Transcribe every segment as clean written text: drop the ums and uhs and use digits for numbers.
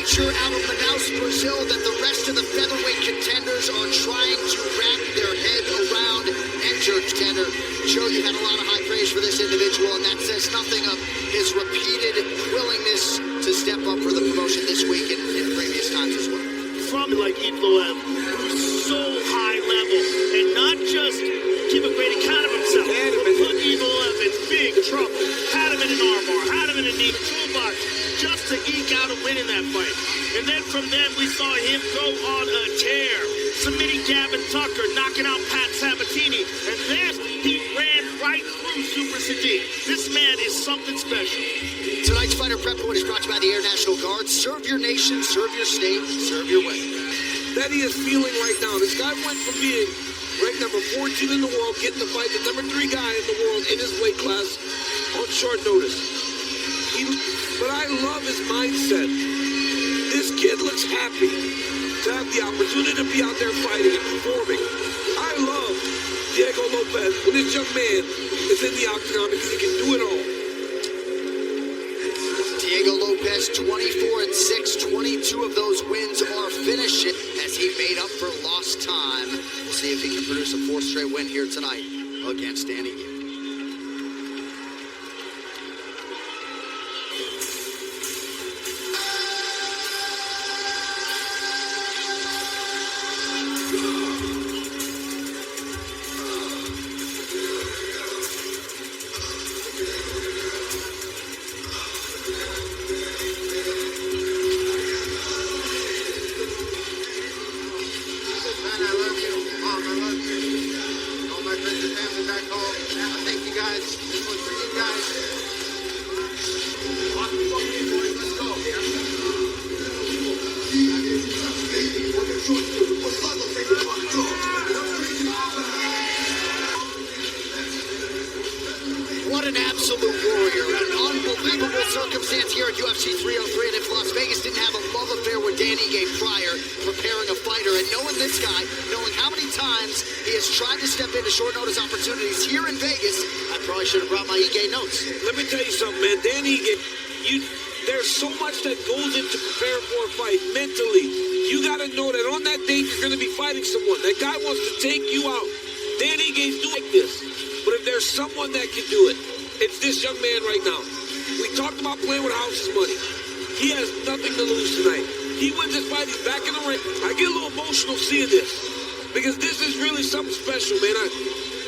feature out of Manaus, Brazil that the rest of the featherweight contenders are trying to wrap their head around. Enter contender Joe, you've had a lot of high praise for this individual, and that says nothing of his repeated willingness to step up for the promotion this week and in previous times as well. From like Loeb, who's so high level, and not just give a great account of himself, but put Loeb in big trouble. Had him in an armbar, had him in a knee toolbox, just to eke out a win in that fight. And then from then we saw him go on a tear, submitting Gavin Tucker, knocking out Pat Sabatini, and then he ran right through Super Sadiq. This man is something special. Tonight's Fighter Prep Point is brought to you by the Air National Guard. Serve your nation, serve your state, serve your way. That he is feeling right now. This guy went from being ranked number 14 in the world, getting to fight the number 3 guy in the world in his weight class on short notice. But I love his mindset. This kid looks happy to have the opportunity to be out there fighting and performing. I love Diego Lopes when this young man is in the octagon because he can do it all. Diego Lopes, 24-6, 22 of those wins are finished as he made up for lost time. We'll see if he can produce a 4th straight win here tonight against Danny Gibb. What an absolute warrior. An unbelievable circumstance here at UFC 303. And if Las Vegas didn't have a love affair with Dan Ige prior, preparing a fighter, and knowing this guy, knowing how many times he has tried to step into short notice opportunities here in Vegas, I probably should have brought my Ige notes. Let me tell you something, man. Dan Ige, there's so much that goes into preparing for a fight mentally. You got to know that on that date you're going to be fighting someone. That guy wants to take you out. Dan Ige's doing like this. But if there's someone that can do it, it's this young man right now. We talked about playing with house's money. He has nothing to lose tonight. He wins this fight, he's back in the ring. I get a little emotional seeing this because this is really something special, man.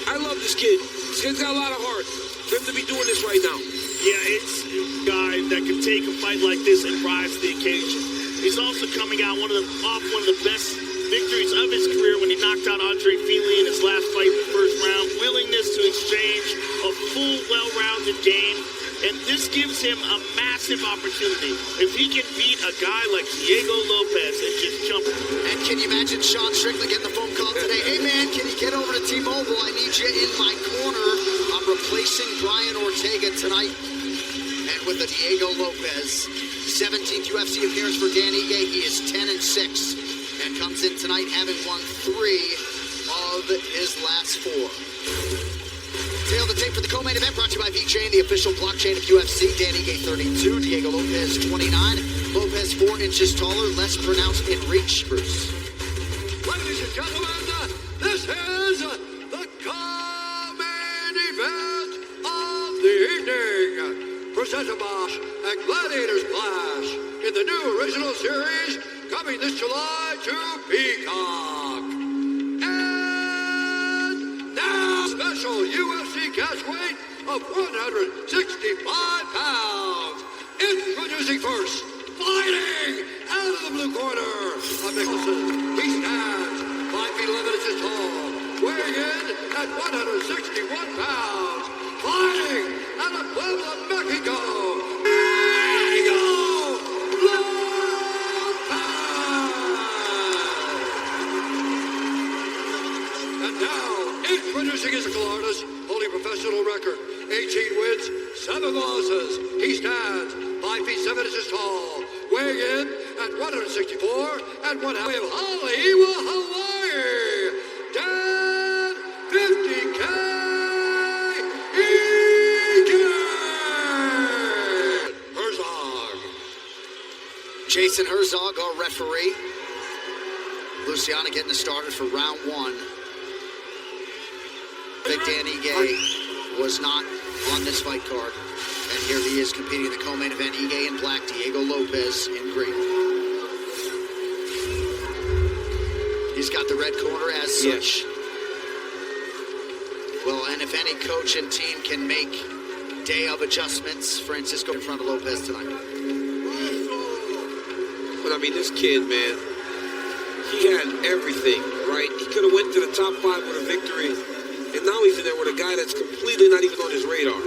I love this kid. This kid's got a lot of heart for him to be doing this right now. Yeah, it's a guy that can take a fight like this and rise to the occasion. He's also coming out off one of the best victories of his career when he knocked out Andre Fili in his last fight in the first round. Willingness to exchange a full, well-rounded game. And this gives him a massive opportunity. If he can beat a guy like Diego Lopes and just jump. And can you imagine Sean Strickland getting the phone call today? Hey, man, can you get over to T-Mobile? I need you in my corner. I'm replacing Brian Ortega tonight. And with the Diego Lopes 17th UFC appearance for Dan Ige, he is 10-6. And comes in tonight having won 3 of his last 4. Tail the tape for the co-main event brought to you by VeChain, the official blockchain of UFC. Dan Ige 32, Diego Lopes 29. Lopes 4 inches taller, less pronounced in reach. Bruce. Ladies and gentlemen, this is the co-main event of the evening. Presented by a Gladiators Clash in the new original series coming this July to Peacock. And now, special UFC catch weight of 165 pounds. Introducing first, fighting out of the blue corner of Nicholson. He stands 5 feet 11 inches tall, weighing in at 161 pounds. Fighting out of Puebla, Mexico. Introducing his artist, holding professional record, 18 wins, 7 losses. He stands 5 feet 7 inches tall, weighing in at 164 and 1 half of Hollywood, Hawaii. Dan 50K Herzog. Jason Herzog, our referee. Luciana getting us started for round one. Big Dan Ige was not on this fight card. And here he is competing in the co-main event. Ige in black, Diego Lopes in green. He's got the red corner as such. Well, and if any coach and team can make day of adjustments, Francisco in front of Lopes tonight. But I mean, this kid, man, he had everything, right? He could have went to the top 5 with a victory, and now he's in there with a guy that's completely not even on his radar.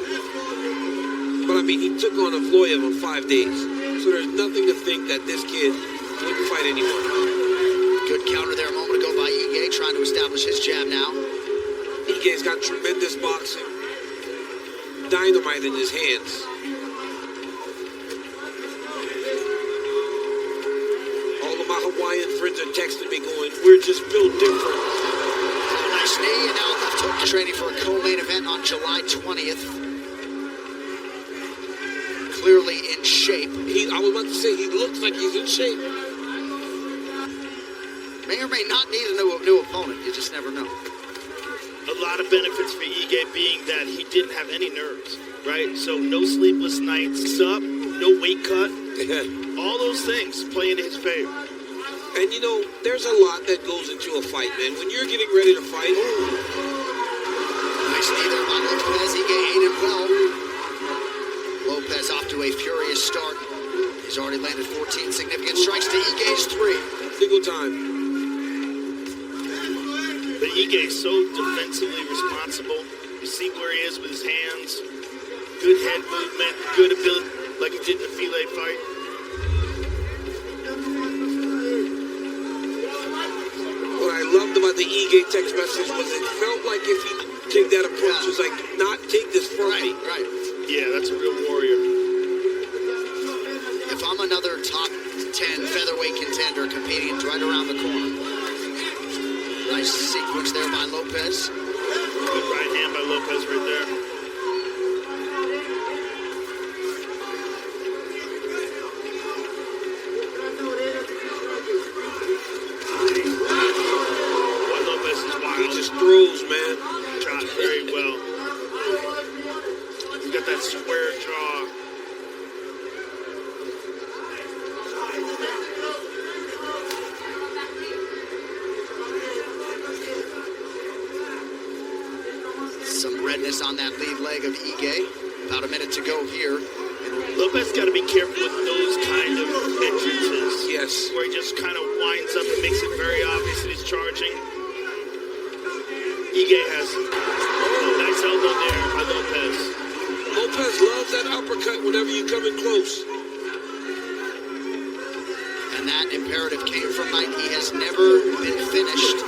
But I mean, he took on a Floyd in 5 days, so there's nothing to think that this kid wouldn't fight anyone. Good counter there a moment ago by Ige, trying to establish his jab now. Ige's got tremendous boxing, dynamite in his hands. All of my Hawaiian friends are texting me going, we're just built different. Nice knee, and now left hook training for a co-main event on July 20th. Clearly in shape. I was about to say, he looks like he's in shape. May or may not need a new opponent. You just never know. A lot of benefits for Ige being that he didn't have any nerves, right? So no sleepless nights, up, no weight cut. All those things play into his favor. And you know, there's a lot that goes into a fight, man. When you're getting ready to fight. Nice knee there by Lopes. Ige ate him well. Lopes off to a furious start. He's already landed 14 significant strikes to Ige's 3. Single time. But Ige is so defensively responsible. You see where he is with his hands. Good head movement, good ability, like he did in the Filet fight. What I loved about the Ige text message was it felt like if he take that approach, it was like, not take this from me. Right. Yeah, that's a real warrior. If I'm another top 10 featherweight contender competing right around the corner. Nice sequence there by Lopes. Good right hand by Lopes right there. Boy, Lopes is wild. He just throws, man. Shot very well. He's got that square jaw. Some redness on that lead leg of Ige. About a minute to go here. Lopes got to be careful with those kind of entrances. Yes. Where he just kind of winds up and makes it very obvious that he's charging. Ige has a nice elbow there by Lopes. Lopes loves that uppercut whenever you come in close. And that imperative came from Knight. He has never been finished.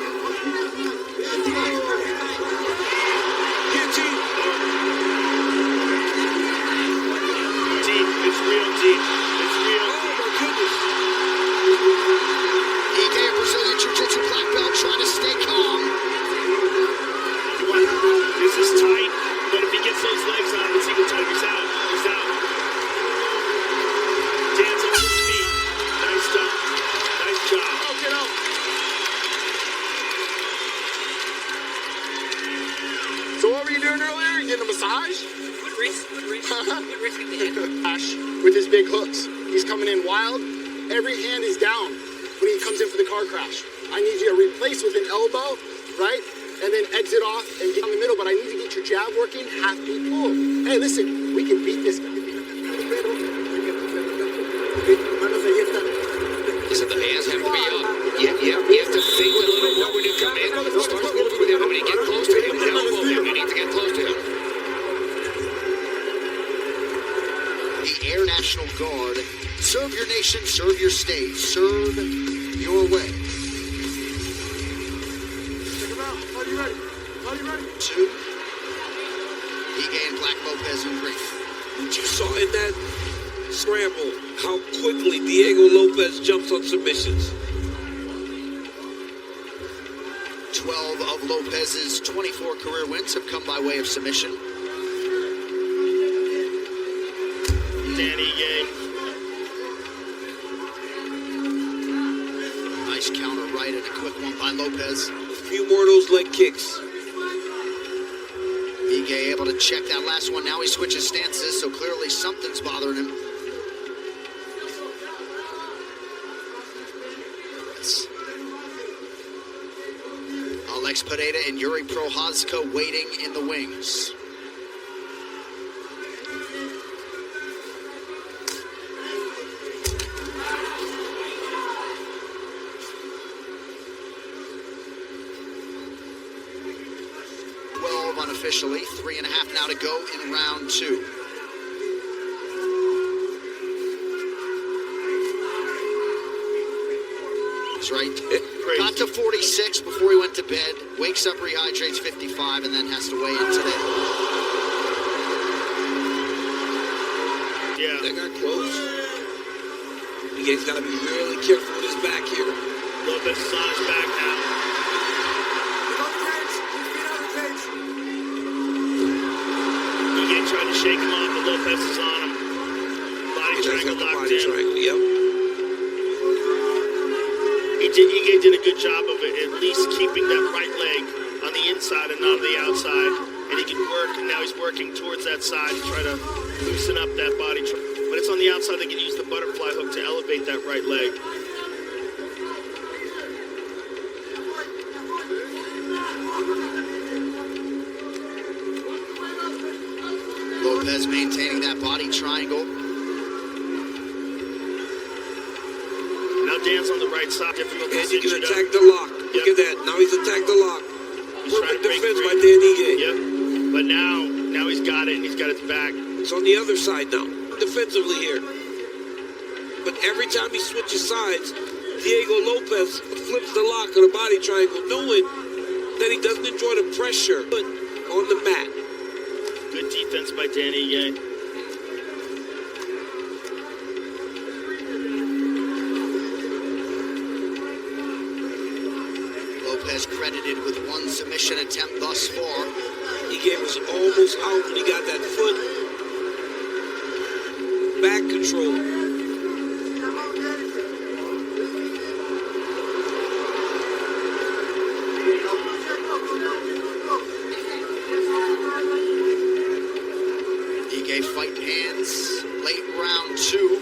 It's real deep. It's real. Oh my goodness. Ige, a Brazilian Jiu-Jitsu black belt, trying to stay calm. This is tight, but if he gets those legs on the single time, he's out. He's out. Dance on his feet. Nice job. Nice job. Oh, get out. So what were you doing earlier? You getting a massage? Good risk at the end. Ash, with his big hooks. He's coming in wild. Every hand is down when he comes in for the car crash. I need you to replace with an elbow, right? And then exit off and get in the middle. But I need to get your jab working, half beat pull. Hey, listen, we can beat this guy. Listen, the hands have to be up. You have to fake a little more when you come in. Start moving with him. When you get close to him, elbow him. You need to get close to him. The Air National Guard. Serve your nation, serve your state, serve your way. Are you ready? Are you ready? 2. Ige and Black Lopes in green. What you saw in that scramble, how quickly Diego Lopes jumps on submissions. 12 of Lopez's 24 career wins have come by way of submission. Dan Ige. right, and a quick one by Lopez. A few more of those leg kicks. Ige able to check that last one. Now he switches stances, so clearly something's bothering him. Alex Pineda and Yuri Prochazka waiting in the wings. Unofficially, 3.5 now to go in round 2. That's right. Got to 46 before he went to bed. Wakes up, rehydrates 55, and then has to weigh in today. Yeah, that got close. You guys got to be really careful with his back here. Lopez is on his back now. Tried to shake him off, but Lopez is on him. Body triangle locked in. Yep. Ige did a good job of it, at least keeping that right leg on the inside and not on the outside. And he can work, and now he's working towards that side to try to loosen up that body. When it's on the outside, they can use the butterfly hook to elevate that right leg. Lopez maintaining that body triangle. Now Dan's on the right side. Difficult and he can position. attack the lock. Look at that. Now he's attacked the lock. He's trying to break defense free. by Dan Ige. Yep. But now he's got it, and he's got its back. It's on the other side now, defensively here. But every time he switches sides, Diego Lopez flips the lock on a body triangle, knowing that he doesn't enjoy the pressure on the mat. Good defense by Dan Ige. Lopez credited with 1 submission attempt thus far. Ige was almost out when he got that foot back control. Ige fight hands late round 2.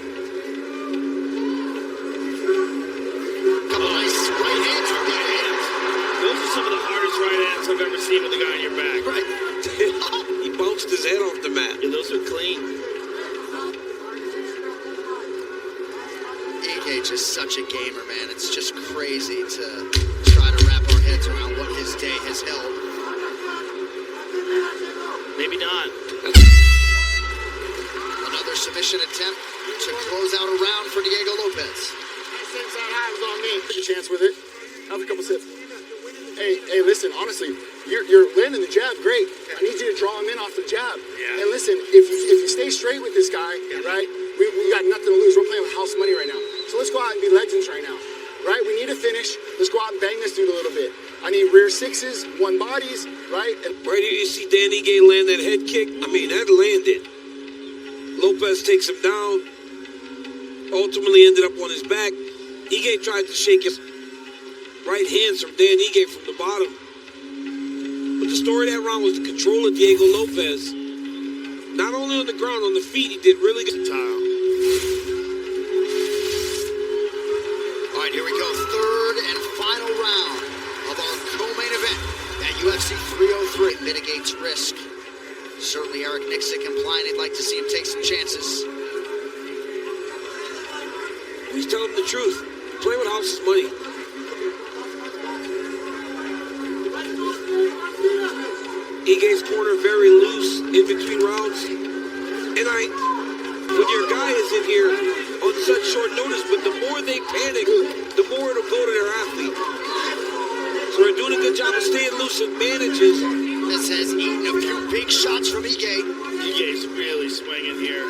Couple nice right hands from Ige. Those are some of the hardest right hands I've ever seen with a guy on your back. Right. He bounced his head off the mat. Yeah, those are clean. Ige just such a gamer, man. It's just crazy to try to wrap our heads around what his day has held. Maybe not. Another submission attempt to close out a round for Diego Lopez. Since that hat was on me, took a chance with it. Have a couple sips. Hey, listen, honestly, you're landing the jab great. I need you to draw him in off the jab. Yeah. And listen, if you stay straight with this guy, right, we got nothing to lose. We're playing with house money right now. So let's go out and be legends right now, right? We need a finish. Let's go out and bang this dude a little bit. I need rear 6s, 1 bodies, right? And Right here you see Dan Ige land that head kick. I mean, that landed. Lopez takes him down. Ultimately ended up on his back. Ige tried to shake his right hands from Dan Ige from the bottom. But the story of that round was the control of Diego Lopez. Not only on the ground, on the feet, he did really good. Tile. All right, here we go. Third and final round of our co-main event at UFC 303. Mitigates risk. Certainly Eric Nixick implying he'd like to see him take some chances. He's telling the truth. Play with house's money. Ige's corner very loose in between rounds. And when your guy is in here on such short notice, but the more they panic, the more it'll go to their athlete. So they're doing a good job of staying loose and manages. This has eaten a few big shots from Ige. Ige's really swinging here.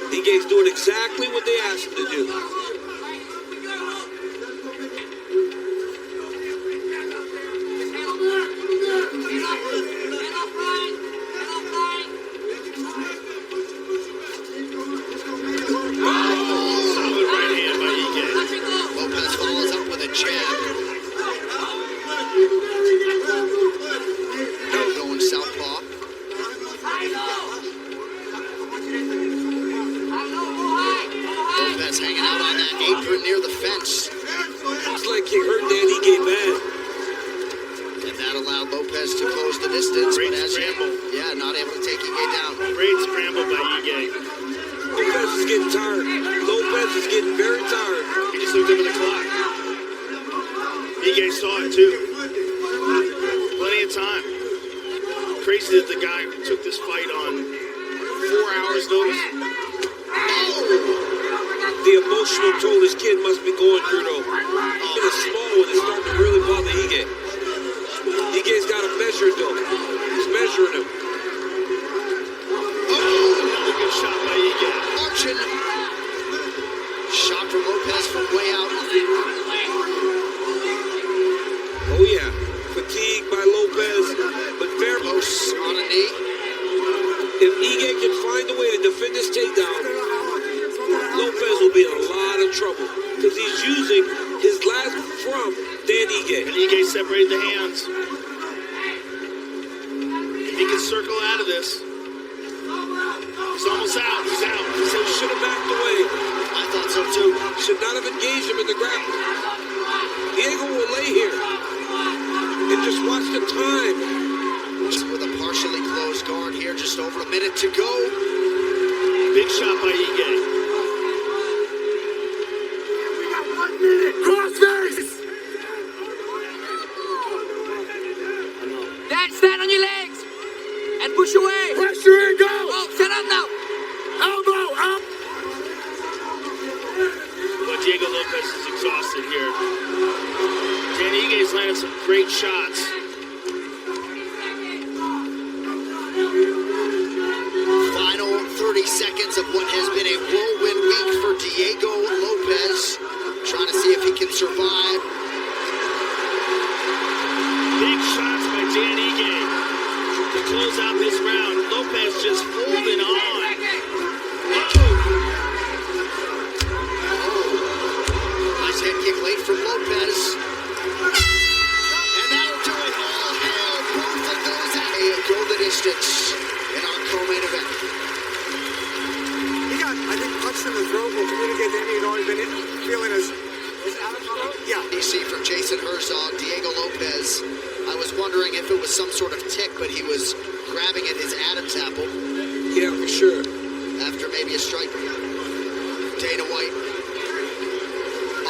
Ige's doing exactly what they asked him to do. Lopez follows up with a jab. that apron near the fence. It's like he hurt Dan Ige bad. And that allowed Lopez to close the distance. Great but as scramble. not able to take Ige down. Great scramble by Ige. Lopez is getting tired. Lopez is getting very tired. He just looked over the clock. Ige saw it too. Plenty of time. Crazy that the guy took this fight on 4 hours notice. The emotional toll this kid must be going through, though. The small one is starting to really bother Ige. Ige's got him measured, though. He's measuring him. Another good shot by Ige. Arching. Shot from Lopez from way out. Oh, yeah. Fatigue by Lopez, but very Close on a knee. If Ige can find a way to defend this takedown, Lopez will be in a lot of trouble because he's using his last from Dan Ige. And Ige separated the hands. If he can circle out of this, he's almost out. He's out. So he should have backed away. I thought so too. Should not have engaged him in the grappling. Diego will lay here and just watch the time. With a partially closed guard here, just over a minute to go. Big shot by Ige. Dan, stand on your legs and push away. Pressure and go! Oh, set up now. Elbow up! But Diego Lopez is exhausted here. Dan Ige's landed some great shots. Final 30 seconds of what has been a whirlwind week for Diego Lopez. Trying to see if he can survive. Big shots by Dan Ige to close out this round. Lopez just holding on. Nice head kick late from Lopez. And that'll do it. All hail both of those. They go the distance in our co-main event. He got, I think, punched in the throat. We'll communicate to him. He'd already been feeling his... Yeah. DC from Jason Herzog, Diego Lopez. I was wondering if it was some sort of tick, but he was grabbing at his Adam's apple Yeah, for sure. after maybe a strike. Dana White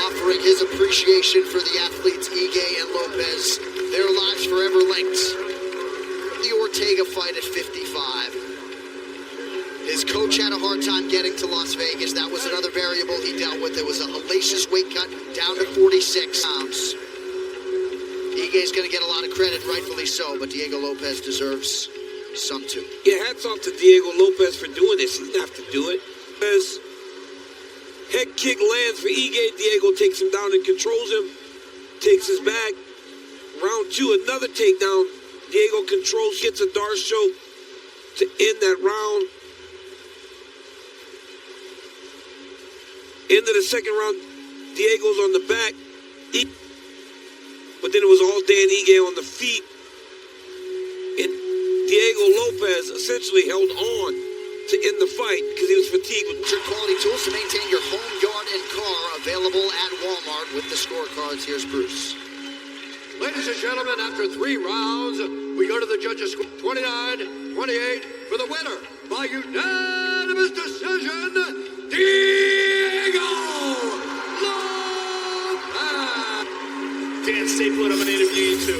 offering his appreciation for the athletes Ige and Lopez. Their lives forever linked. The Ortega fight at 55. His coach had a hard time getting to Las Vegas. That was another variable he dealt with. It was a hellacious weight cut down to 46 pounds. Ige's going to get a lot of credit, rightfully so, but Diego Lopez deserves some too. Yeah, hats off to Diego Lopez for doing this. He didn't have to do it. As head kick lands for Ige, Diego takes him down and controls him. Takes his back. Round two, another takedown. Diego controls, gets a Darce choke to end that round. End of the second round, Diego's on the back. But then it was all Dan Ige on the feet. And Diego Lopez essentially held on to end the fight because he was fatigued. Your quality tools to maintain your home, yard, and car available at Walmart with the scorecards. Here's Bruce. Ladies and gentlemen, after 3 rounds, we go to the judges' score 29-28 for the winner by unanimous decision, Diego Lopez. Dan, stay put. I'm going to interview you too.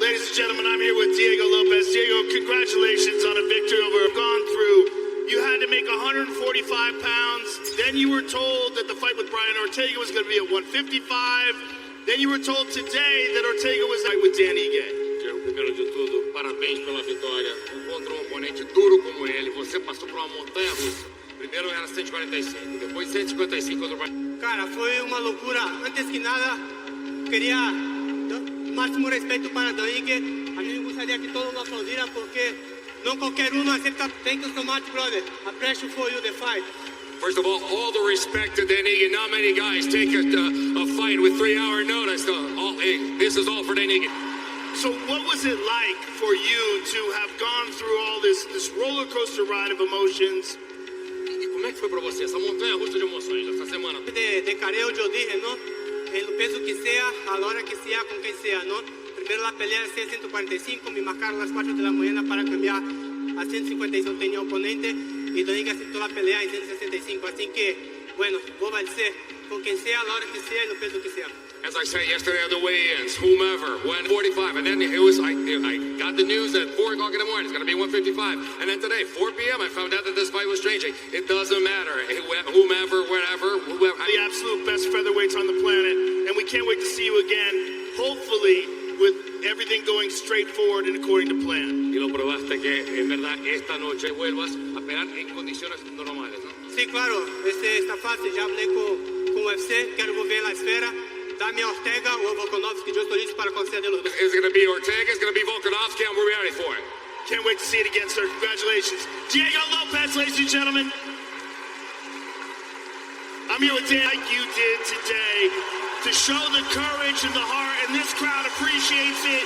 Ladies and gentlemen, I'm here with Diego Lopez. Diego, congratulations on a victory over gone through. You had to make 145 pounds. Then you were told that the fight with Brian Ortega was going to be at 155. Then you were told today that Ortega was fight with Dan Ige. Primeiro de tudo, parabéns pela vitória. Contra um oponente duro como ele, você passou por uma montanha russa. Primeiro era 145, depois 155 contra o Brian. Cara, foi uma loucura. Antes que nada, queria máximo respeito para Dan Ige. A mim me gostaria que todos lo aplaudieran porque não qualquer um acepta. Thank you so much, brother. I pressure for you the fight. First of all the respect to Dan Ige. Not many guys take a fight with 3-hour notice. Hey, this is all for Dan Ige. So what was it like for you to have gone through all this roller coaster ride of emotions? Como é que foi pra você essa montanha russa de emoções essa semana? De careo yo dije, ¿no? En el peso que sea, a la hora que sea, con quien sea, ¿no? Primero la pelea de 145, me marcaron a las 4 de la mañana para cambiar a 156, tenía oponente, y Domingue aceptó la pelea en 165, así que, bueno, voy a vencer con quien sea, a la hora que sea, y el peso que sea. As I said yesterday on the weigh-ins, whomever, when 45, and then it was, I got the news at 4 o'clock in the morning, it's going to be 155, and then today, 4 p.m., I found out that this fight was changing. It doesn't matter, whomever, whatever, whoever. The absolute best featherweights on the planet, and we can't wait to see you again, hopefully with everything going straight forward and according to plan. Y lo probaste que, en verdad, esta noche vuelvas a pelear en condiciones normales, ¿no? Sí, claro, está fácil, ya hablé con UFC, quiero volver a la esfera. Dame a Ortega o Volkanovski, yo estoy listo para concederlos. It's going to be Ortega, it's going to be Volkanovski, and we're ready for it. Can't wait to see it again, sir. Congratulations. Diego Lopes, ladies and gentlemen. I'm here with Dan, like you did today, to show the courage and the heart, and this crowd appreciates it.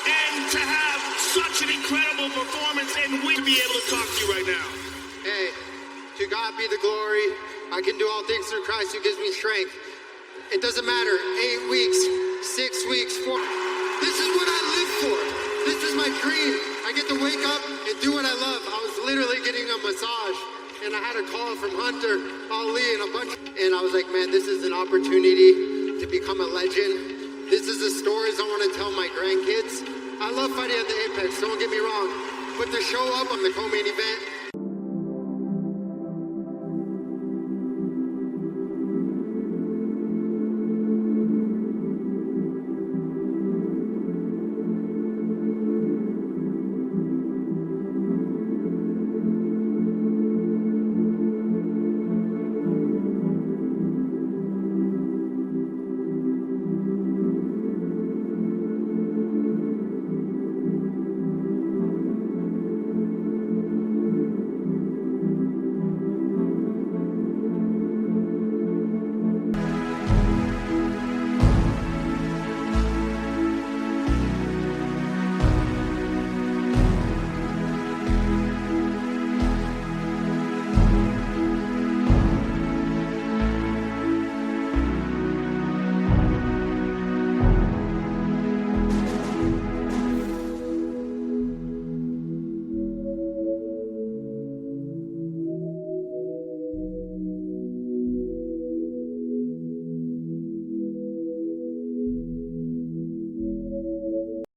And to have such an incredible performance, and we be able to talk to you right now. Hey, to God be the glory. I can do all things through Christ who gives me strength. It doesn't matter, 8 weeks, 6 weeks, 4. This is what I live for. This is my dream. I get to wake up and do what I love. I was literally getting a massage, and I had a call from Hunter, Ali, and a bunch. And I was like, man, this is an opportunity to become a legend. This is the stories I want to tell my grandkids. I love fighting at the Apex, don't get me wrong. But to show up on the co-main event,